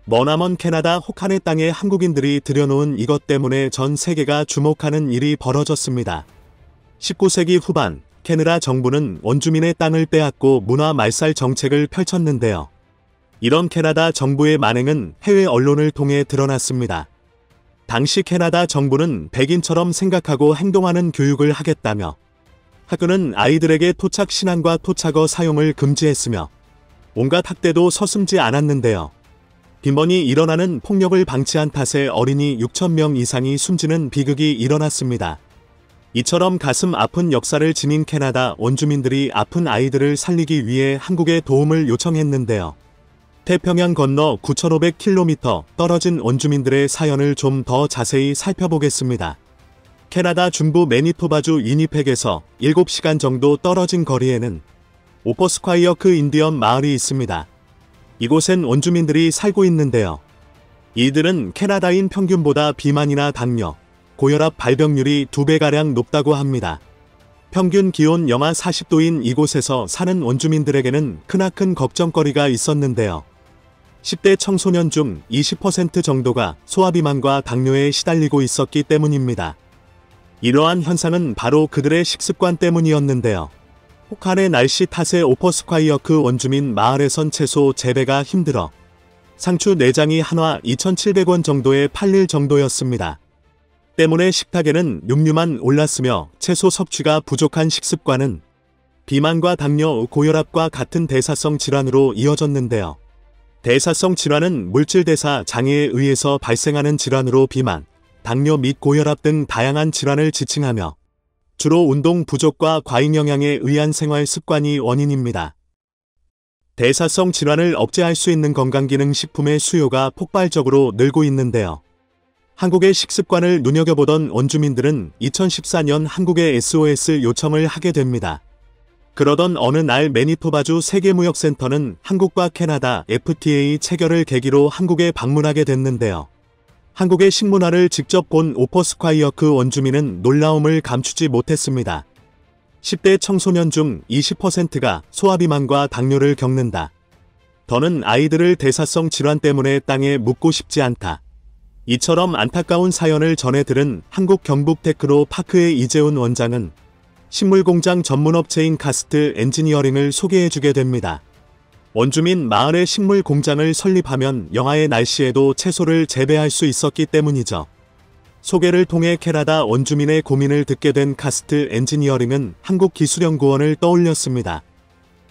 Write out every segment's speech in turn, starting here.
머나먼 캐나다 호칸의 땅에 한국인들이 들여놓은 이것 때문에 전 세계가 주목하는 일이 벌어졌습니다. 19세기 후반 캐나다 정부는 원주민의 땅을 빼앗고 문화 말살 정책을 펼쳤는데요. 이런 캐나다 정부의 만행은 해외 언론을 통해 드러났습니다. 당시 캐나다 정부는 백인처럼 생각하고 행동하는 교육을 하겠다며 학교는 아이들에게 토착 신앙과 토착어 사용을 금지했으며 온갖 학대도 서슴지 않았는데요. 빈번히 일어나는 폭력을 방치한 탓에 어린이 6,000명 이상이 숨지는 비극이 일어났습니다. 이처럼 가슴 아픈 역사를 지닌 캐나다 원주민들이 아픈 아이들을 살리기 위해 한국에 도움을 요청했는데요. 태평양 건너 9,500km 떨어진 원주민들의 사연을 좀 더 자세히 살펴보겠습니다. 캐나다 중부 매니토바주 위니펙에서 7시간 정도 떨어진 거리에는 오퍼스콰이어크 인디언 마을이 있습니다. 이곳엔 원주민들이 살고 있는데요. 이들은 캐나다인 평균보다 비만이나 당뇨, 고혈압 발병률이 2배가량 높다고 합니다. 평균 기온 영하 40도인 이곳에서 사는 원주민들에게는 크나큰 걱정거리가 있었는데요. 10대 청소년 중 20% 정도가 소아비만과 당뇨에 시달리고 있었기 때문입니다. 이러한 현상은 바로 그들의 식습관 때문이었는데요. 호칸의 날씨 탓에 오퍼스콰이어크 원주민 마을에선 채소 재배가 힘들어 상추 4장이 한화 2,700원 정도에 팔릴 정도였습니다. 때문에 식탁에는 육류만 올랐으며 채소 섭취가 부족한 식습관은 비만과 당뇨, 고혈압과 같은 대사성 질환으로 이어졌는데요. 대사성 질환은 물질대사 장애에 의해서 발생하는 질환으로 비만, 당뇨 및 고혈압 등 다양한 질환을 지칭하며 주로 운동 부족과 과잉 영양에 의한 생활 습관이 원인입니다. 대사성 질환을 억제할 수 있는 건강기능식품의 수요가 폭발적으로 늘고 있는데요. 한국의 식습관을 눈여겨보던 원주민들은 2014년 한국에 SOS 요청을 하게 됩니다. 그러던 어느 날 매니토바주 세계무역센터는 한국과 캐나다 FTA 체결을 계기로 한국에 방문하게 됐는데요. 한국의 식문화를 직접 본 오퍼스콰이어크 원주민은 놀라움을 감추지 못했습니다. 10대 청소년 중 20%가 소아비만과 당뇨를 겪는다. 더는 아이들을 대사성 질환 때문에 땅에 묻고 싶지 않다. 이처럼 안타까운 사연을 전해 들은 한국 경북 테크노 파크의 이재훈 원장은 식물공장 전문업체인 카스트 엔지니어링을 소개해주게 됩니다. 원주민 마을의 식물 공장을 설립하면 영하의 날씨에도 채소를 재배할 수 있었기 때문이죠. 소개를 통해 캐나다 원주민의 고민을 듣게 된 카스트 엔지니어링은 한국기술연구원을 떠올렸습니다.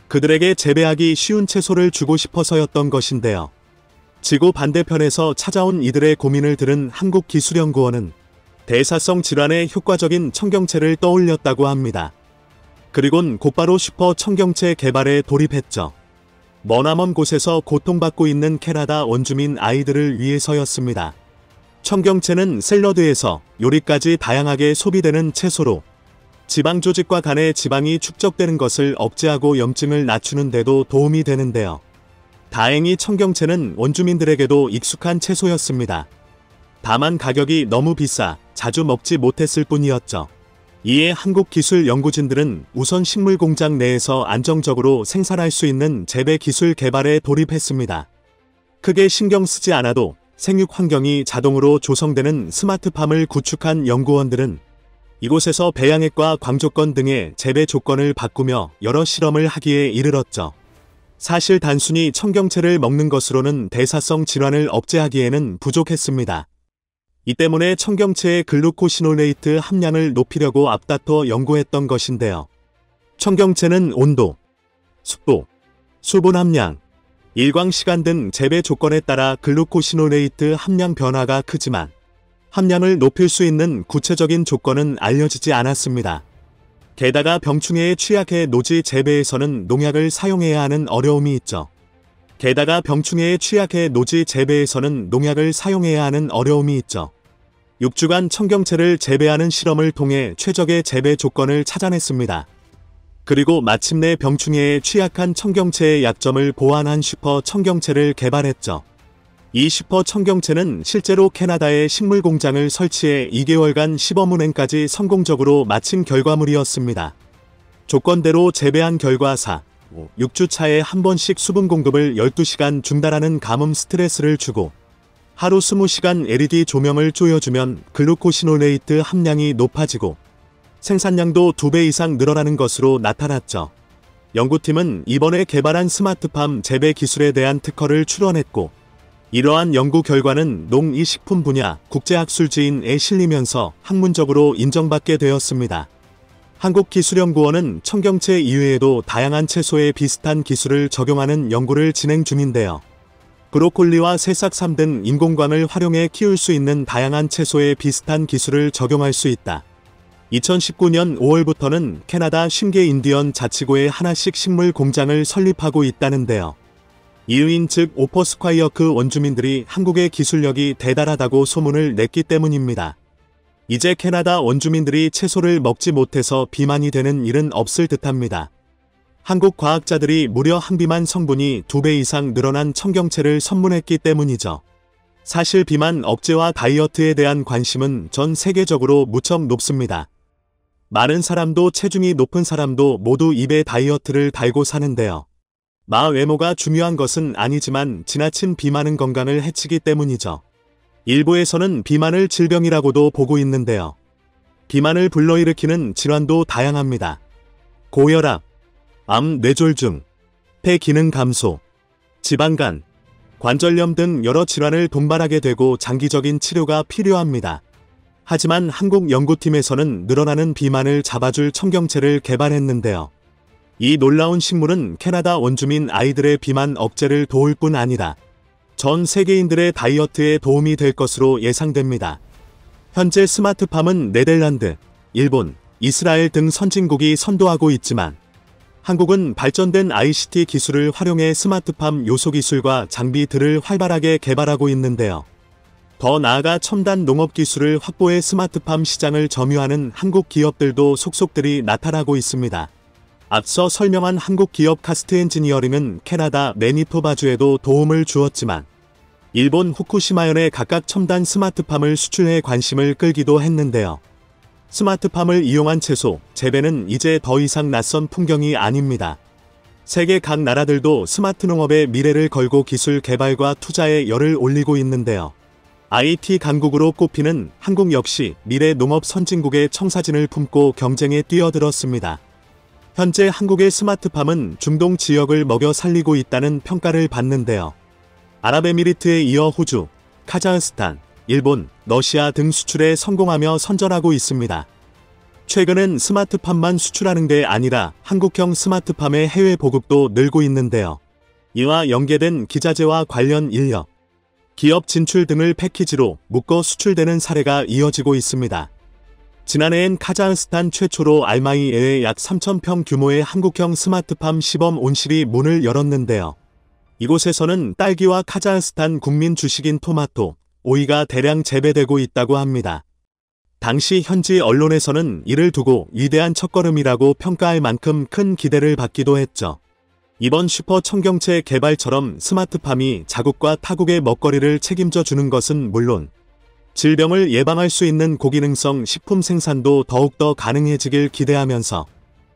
그들에게 재배하기 쉬운 채소를 주고 싶어서였던 것인데요. 지구 반대편에서 찾아온 이들의 고민을 들은 한국기술연구원은 대사성 질환에 효과적인 청경채를 떠올렸다고 합니다. 그리곤 곧바로 슈퍼 청경채 개발에 돌입했죠. 머나먼 곳에서 고통받고 있는 캐나다 원주민 아이들을 위해서였습니다. 청경채는 샐러드에서 요리까지 다양하게 소비되는 채소로 지방 조직과 간에 지방이 축적되는 것을 억제하고 염증을 낮추는 데도 도움이 되는데요. 다행히 청경채는 원주민들에게도 익숙한 채소였습니다. 다만 가격이 너무 비싸 자주 먹지 못했을 뿐이었죠. 이에 한국기술연구진들은 우선 식물공장 내에서 안정적으로 생산할 수 있는 재배 기술 개발에 돌입했습니다. 크게 신경 쓰지 않아도 생육 환경이 자동으로 조성되는 스마트팜을 구축한 연구원들은 이곳에서 배양액과 광조건 등의 재배 조건을 바꾸며 여러 실험을 하기에 이르렀죠. 사실 단순히 청경채를 먹는 것으로는 대사성 질환을 억제하기에는 부족했습니다. 이 때문에 청경채의 글루코시놀레이트 함량을 높이려고 앞다퉈 연구했던 것인데요. 청경채는 온도, 습도, 수분 함량, 일광시간 등 재배 조건에 따라 글루코시놀레이트 함량 변화가 크지만 함량을 높일 수 있는 구체적인 조건은 알려지지 않았습니다. 게다가 병충해에 취약해 노지 재배에서는 농약을 사용해야 하는 어려움이 있죠. 육 6주간 청경채를 재배하는 실험을 통해 최적의 재배 조건을 찾아냈습니다. 그리고 마침내 병충해에 취약한 청경채의 약점을 보완한 슈퍼 청경채를 개발했죠. 이 슈퍼 청경채는 실제로 캐나다에 식물 공장을 설치해 2개월간 시범 운행까지 성공적으로 마친 결과물이었습니다. 조건대로 재배한 결과 6주차에 한 번씩 수분 공급을 12시간 중단하는 가뭄 스트레스를 주고 하루 20시간 LED 조명을 쪼여주면 글루코시놀레이트 함량이 높아지고 생산량도 2배 이상 늘어나는 것으로 나타났죠. 연구팀은 이번에 개발한 스마트팜 재배 기술에 대한 특허를 출원했고 이러한 연구 결과는 농이식품 분야 국제학술지인에 실리면서 학문적으로 인정받게 되었습니다. 한국기술연구원은 청경채 이외에도 다양한 채소에 비슷한 기술을 적용하는 연구를 진행 중인데요. 브로콜리와 새싹삼 등 인공광을 활용해 키울 수 있는 다양한 채소에 비슷한 기술을 적용할 수 있다. 2019년 5월부터는 캐나다 쉰계 인디언 자치구에 하나씩 식물 공장을 설립하고 있다는데요. 이유인 즉 오퍼스콰이어크 원주민들이 한국의 기술력이 대단하다고 소문을 냈기 때문입니다. 이제 캐나다 원주민들이 채소를 먹지 못해서 비만이 되는 일은 없을 듯합니다. 한국 과학자들이 무려 항비만 성분이 2배 이상 늘어난 청경채를 선문했기 때문이죠. 사실 비만 억제와 다이어트에 대한 관심은 전 세계적으로 무척 높습니다. 많은 사람도 체중이 높은 사람도 모두 입에 다이어트를 달고 사는데요. 외모가 중요한 것은 아니지만 지나친 비만은 건강을 해치기 때문이죠. 일부에서는 비만을 질병이라고도 보고 있는데요. 비만을 불러일으키는 질환도 다양합니다. 고혈압, 암, 뇌졸중, 폐 기능 감소, 지방간, 관절염 등 여러 질환을 동반하게 되고 장기적인 치료가 필요합니다. 하지만 한국 연구팀에서는 늘어나는 비만을 잡아줄 청경채를 개발했는데요. 이 놀라운 식물은 캐나다 원주민 아이들의 비만 억제를 도울 뿐 아니라 전 세계인들의 다이어트에 도움이 될 것으로 예상됩니다. 현재 스마트팜은 네덜란드, 일본, 이스라엘 등 선진국이 선도하고 있지만 한국은 발전된 ICT 기술을 활용해 스마트팜 요소기술과 장비들을 활발하게 개발하고 있는데요. 더 나아가 첨단 농업 기술을 확보해 스마트팜 시장을 점유하는 한국 기업들도 속속들이 나타나고 있습니다. 앞서 설명한 한국 기업 카스트 엔지니어링은 캐나다 매니토바주에도 도움을 주었지만 일본 후쿠시마현에 각각 첨단 스마트팜을 수출해 관심을 끌기도 했는데요. 스마트팜을 이용한 채소 재배는 이제 더 이상 낯선 풍경이 아닙니다. 세계 각 나라들도 스마트 농업의 미래를 걸고 기술 개발과 투자에 열을 올리고 있는데요. IT 강국으로 꼽히는 한국 역시 미래 농업 선진국의 청사진을 품고 경쟁에 뛰어들었습니다. 현재 한국의 스마트팜은 중동 지역을 먹여 살리고 있다는 평가를 받는데요. 아랍에미리트에 이어 호주, 카자흐스탄, 일본, 러시아 등 수출에 성공하며 선전하고 있습니다. 최근엔 스마트팜만 수출하는 게 아니라 한국형 스마트팜의 해외 보급도 늘고 있는데요. 이와 연계된 기자재와 관련 인력, 기업 진출 등을 패키지로 묶어 수출되는 사례가 이어지고 있습니다. 지난해엔 카자흐스탄 최초로 알마이에에 약 3,000평 규모의 한국형 스마트팜 시범 온실이 문을 열었는데요. 이곳에서는 딸기와 카자흐스탄 국민 주식인 토마토, 오이가 대량 재배되고 있다고 합니다. 당시 현지 언론에서는 이를 두고 위대한 첫걸음이라고 평가할 만큼 큰 기대를 받기도 했죠. 이번 슈퍼 청경채 개발처럼 스마트팜이 자국과 타국의 먹거리를 책임져 주는 것은 물론 질병을 예방할 수 있는 고기능성 식품 생산도 더욱더 가능해지길 기대하면서